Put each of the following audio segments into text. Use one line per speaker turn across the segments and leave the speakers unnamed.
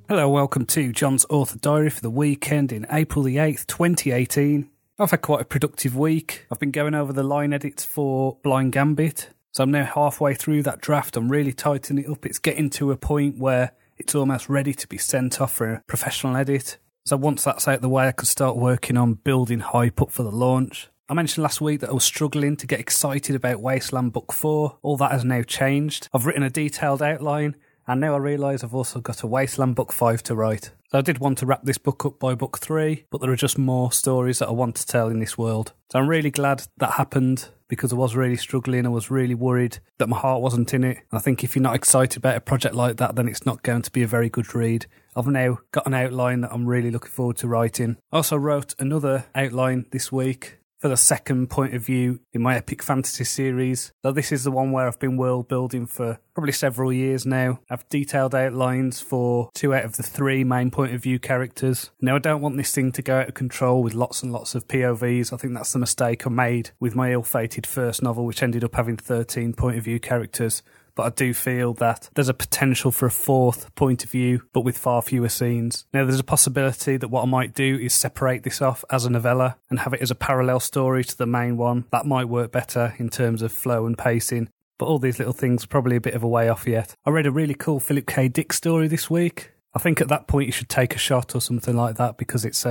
Hello, welcome to John's Author Diary for the weekend in April the 8th, 2018. I've had quite a productive week. I've been going over the line edits for Blind Gambit, so I'm now halfway through that draft. I'm really tightening it up. It's getting to a point where it's almost ready to be sent off for a professional edit. So once that's out the way, I can start working on building hype up for the launch. I mentioned last week that I was struggling to get excited about Wasteland Book 4. All that has now changed. I've written a detailed outline, and now I realise I've also got a Wasteland Book 5 to write. So I did want to wrap this book up by Book 3, but there are just more stories that I want to tell in this world. So I'm really glad that happened, because I was really struggling. I was really worried that my heart wasn't in it. I think if you're not excited about a project like that, then it's not going to be a very good read. I've now got an outline that I'm really looking forward to writing. I also wrote another outline this week for the second point of view in my epic fantasy series. So this is the one where I've been world building for probably several years now. I've detailed outlines for 2 out of the 3 main point of view characters. Now, I don't want this thing to go out of control with lots and lots of POVs. I think that's the mistake I made with my ill-fated first novel, which ended up having 13 point of view characters. But I do feel that there's a potential for a 4th point of view, but with far fewer scenes. Now, there's a possibility that what I might do is separate this off as a novella and have it as a parallel story to the main one. That might work better in terms of flow and pacing, but all these little things are probably a bit of a way off yet. I read a really cool Philip K. Dick story this week. I think at that point you should take a shot or something like that, because it's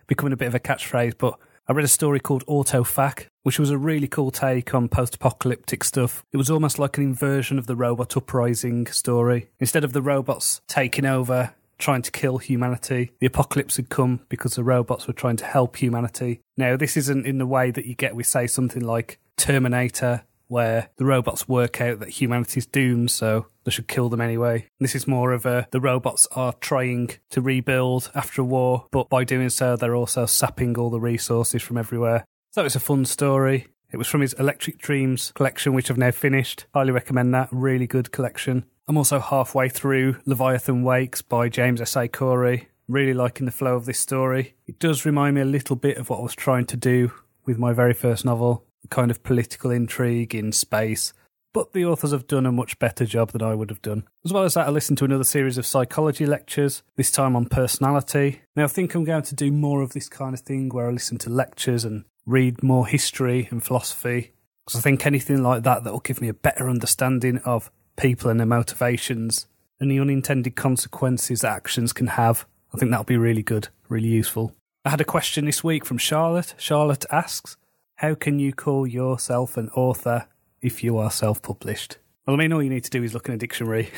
becoming a bit of a catchphrase, but I read a story called Autofac, which was a really cool take on post-apocalyptic stuff. It was almost like an inversion of the robot uprising story. Instead of the robots taking over, trying to kill humanity, the apocalypse had come because the robots were trying to help humanity. Now, this isn't in the way that you get with, say, something like Terminator, where the robots work out that humanity's doomed, so they should kill them anyway. This is more of the robots are trying to rebuild after a war, but by doing so, they're also sapping all the resources from everywhere. So it's a fun story. It was from his Electric Dreams collection, which I've now finished. Highly recommend that. Really good collection. I'm also halfway through Leviathan Wakes by James S.A. Corey. Really liking the flow of this story. It does remind me a little bit of what I was trying to do with my very first novel, kind of political intrigue in space, but the authors have done a much better job than I would have done. As well as that, I listened to another series of psychology lectures, this time on personality. Now, I think I'm going to do more of this kind of thing, where I listen to lectures and read more history and philosophy, because I think anything like that will give me a better understanding of people and their motivations and the unintended consequences that actions can have. I think that'll be really good, really useful. I had a question this week from Charlotte. Charlotte asks, how can you call yourself an author if you are self-published? Well, I mean, all you need to do is look in a dictionary.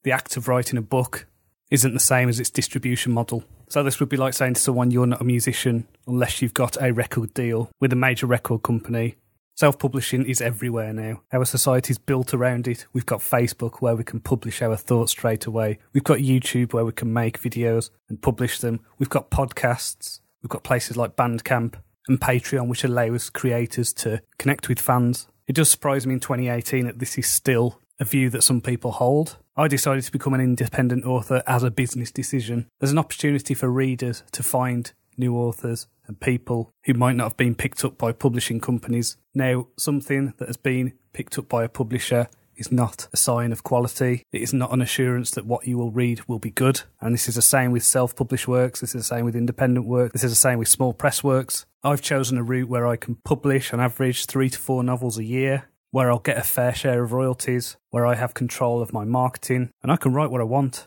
The act of writing a book isn't the same as its distribution model. So this would be like saying to someone, you're not a musician unless you've got a record deal with a major record company. Self-publishing is everywhere now. Our society's built around it. We've got Facebook, where we can publish our thoughts straight away. We've got YouTube, where we can make videos and publish them. We've got podcasts. We've got places like Bandcamp and Patreon, which allow us creators to connect with fans. It does surprise me in 2018 that this is still a view that some people hold. I decided to become an independent author as a business decision. There's an opportunity for readers to find new authors and people who might not have been picked up by publishing companies. Now, something that has been picked up by a publisher is not a sign of quality. It is not an assurance that what you will read will be good. And this is the same with self-published works. This is the same with independent work. This is the same with small press works. I've chosen a route where I can publish on average 3 to 4 novels a year, where I'll get a fair share of royalties, where I have control of my marketing, and I can write what I want.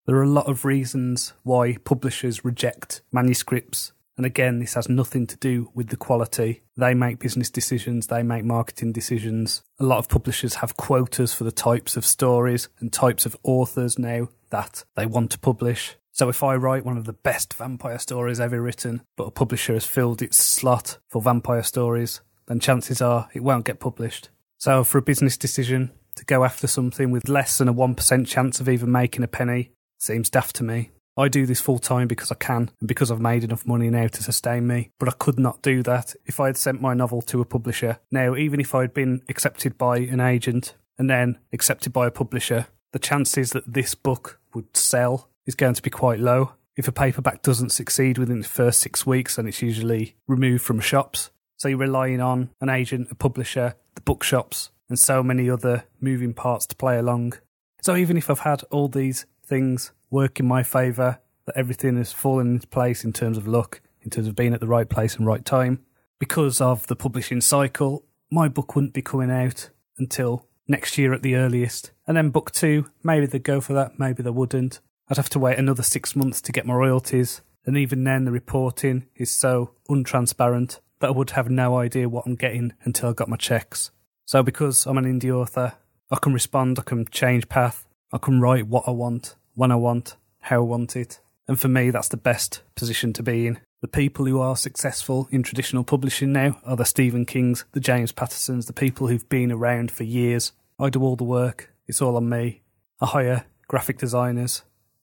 There are a lot of reasons why publishers reject manuscripts. And again, this has nothing to do with the quality. They make business decisions, they make marketing decisions. A lot of publishers have quotas for the types of stories and types of authors now that they want to publish. So if I write one of the best vampire stories ever written, but a publisher has filled its slot for vampire stories, then chances are it won't get published. So for a business decision to go after something with less than a 1% chance of even making a penny seems daft to me. I do this full time because I can and because I've made enough money now to sustain me, but I could not do that if I had sent my novel to a publisher. Now, even if I had been accepted by an agent and then accepted by a publisher, the chances that this book would sell is going to be quite low. If a paperback doesn't succeed within the first 6 weeks, then it's usually removed from shops. So you're relying on an agent, a publisher, the bookshops, and so many other moving parts to play along. So even if I've had all these things work in my favour, that everything has fallen into place in terms of luck, in terms of being at the right place and right time. Because of the publishing cycle, my book wouldn't be coming out until next year at the earliest. And then book 2, maybe they'd go for that, maybe they wouldn't. I'd have to wait another 6 months to get my royalties. And even then, the reporting is so untransparent that I would have no idea what I'm getting until I got my checks. So because I'm an indie author, I can respond, I can change path, I can write what I want, when I want, how I want it. And for me, that's the best position to be in. The people who are successful in traditional publishing now are the Stephen Kings, the James Pattersons, the people who've been around for years. I do all the work. It's all on me. I hire graphic designers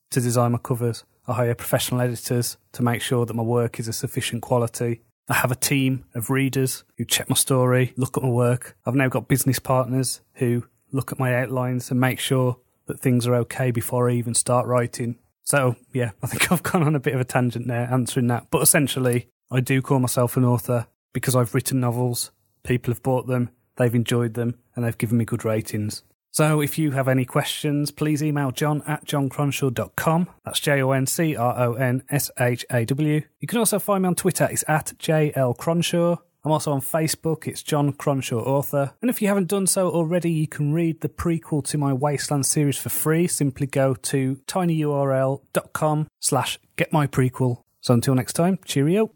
to design my covers. I hire professional editors to make sure that my work is of sufficient quality. I have a team of readers who check my story, look at my work. I've now got business partners who look at my outlines and make sure that things are okay before I even start writing. So, yeah, I think I've gone on a bit of a tangent there answering that. But essentially, I do call myself an author because I've written novels, people have bought them, they've enjoyed them, and they've given me good ratings. So if you have any questions, please email john@johncronshaw.com. That's JONCRONSHAW. You can also find me on Twitter. It's @JLCronshaw. I'm also on Facebook. It's John Cronshaw Author. And if you haven't done so already, you can read the prequel to my Wasteland series for free. Simply go to tinyurl.com/getmyprequel. So until next time, cheerio.